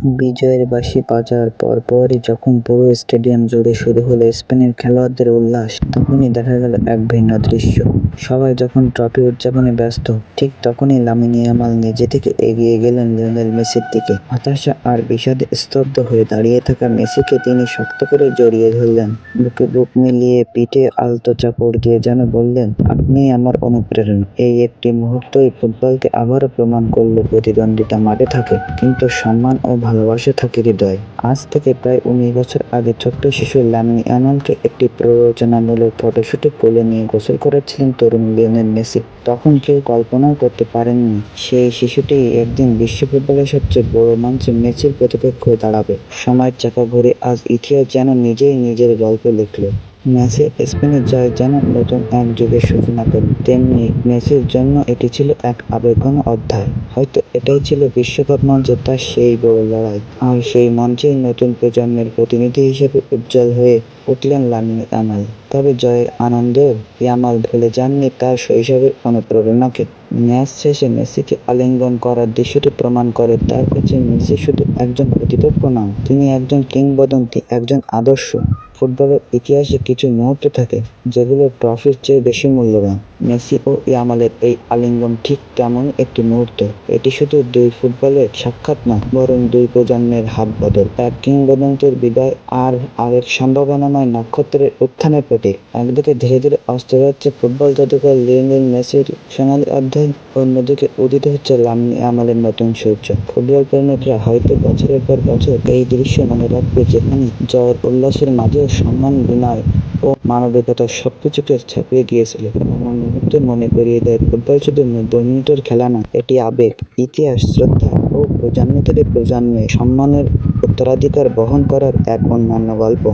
বিজয়ের বাঁশি বাজার পরপরই যখন পুরো স্টেডিয়াম জুড়ে শুরু হলো স্পেনের খেলোয়াড়দের উল্লাস, তখনই দেখা গেল এক ভিন্ন দৃশ্য। সবাই যখন ট্রফি উদযাপনে ব্যস্ত, ঠিক তখনই লামিন ইয়ামাল নিজে থেকে এগিয়ে গেলেন লিওনেল মেসির দিকে। হতাশা আর বিষাদে স্তব্ধ হয়ে দাঁড়িয়ে থাকা মেসিকে তিনি শক্ত করে জড়িয়ে ধরলেন, বুকে বুক মিলিয়ে পিঠে আলতো চাপড় দিয়ে যেন বললেন, আপনিই আমার অনুপ্রেরণা। এই একটি মুহূর্তই ফুটবলকে আবারও প্রমাণ করল, প্রতিদ্বন্দ্বিতা মাঠে থাকে, কিন্তু সম্মান ও ভালোবাসা থাকে হৃদয়ে। আজ থেকে প্রায় 19 বছর আগে ছোট্ট শিশু লামিন ইয়ামালকে একটি প্ররোচনামূলক ফটোশুটে কোলে নিয়ে গোসল করাচ্ছিলেন তরুণ লিওনেল মেসি। তখন কেউ কল্পনাও করতে পারেননি সেই শিশুটি একদিন বিশ্ব ফুটবলের সবচেয়ে বড় মঞ্চে মেসির প্রতিপক্ষ হয়ে দাঁড়াবে। সময়ের চাকা ঘুরে আজ ইতিহাস যেন নিজেই নিজের গল্প লিখল। মেসির স্পেনের জয় যেন নতুন এক যুগের সূচনা করল, তেমনি মেসির জন্য এটি ছিল এক আবেগঘন অধ্যায়। হয়তো এটাই ছিল বিশ্বকাপ মঞ্চে তার সেই বড় লড়াই, আর সেই মঞ্চেই নতুন প্রজন্মের প্রতিনিধি হিসেবে উজ্জ্বল হয়ে উঠলেন লামিন ইয়ামাল। তবে জয়ের আনন্দেও ইয়ামাল ভুলে যাননি তার শৈশবের অনুপ্রেরণাকে। ম্যাচ শেষে মেসিকে আলিঙ্গন করার দৃশ্যটি প্রমাণ করে তার কাছে মেসি শুধু একজন প্রতিপক্ষ নন, তিনি একজন কিংবদন্তি, একজন আদর্শ। ফুটবলের ইতিহাসে কিছু মুহূর্ত থাকে যেগুলো ট্রফির চেয়ে বেশি মূল্যবান। মেসি ও ইয়ামালের এই আলিঙ্গন ঠিক তেমনই একটি মুহূর্ত। এটি শুধু দুই ফুটবলের সাক্ষাৎ নয়, বরং দুই প্রজন্মের হাত বদল, এক কিংবদন্তির বিদায় আর আরেক সম্ভাবনাময় নক্ষত্রের উত্থানের প্রতীক। একদিকে ধীরে ধীরে অস্ত যাচ্ছে ফুটবল জাদুকর লিওনেল মেসির সোনালী অধ্যায়, অন্যদিকে উদিত হচ্ছে লামিন ইয়ামালের নতুন সূর্য। ফুটবল প্রেমিকরা হয়তো বছরের পর বছর এই দৃশ্য মনে রাখবে, যেখানে জয়ের উল্লাসের মাঝেও সম্মান, বিনয় ও মানবিকতা সবকিছুকে ছাপিয়ে গিয়েছিল। এমন মুহূর্তে মনে করিয়ে দেয়, ফুটবল শুধু 90 মিনিটের খেলা নয়, এটি আবেগ, ইতিহাস, শ্রদ্ধা ও প্রজন্ম থেকে প্রজন্মে সম্মানের উত্তরাধিকার বহন করার এক অনন্য গল্প।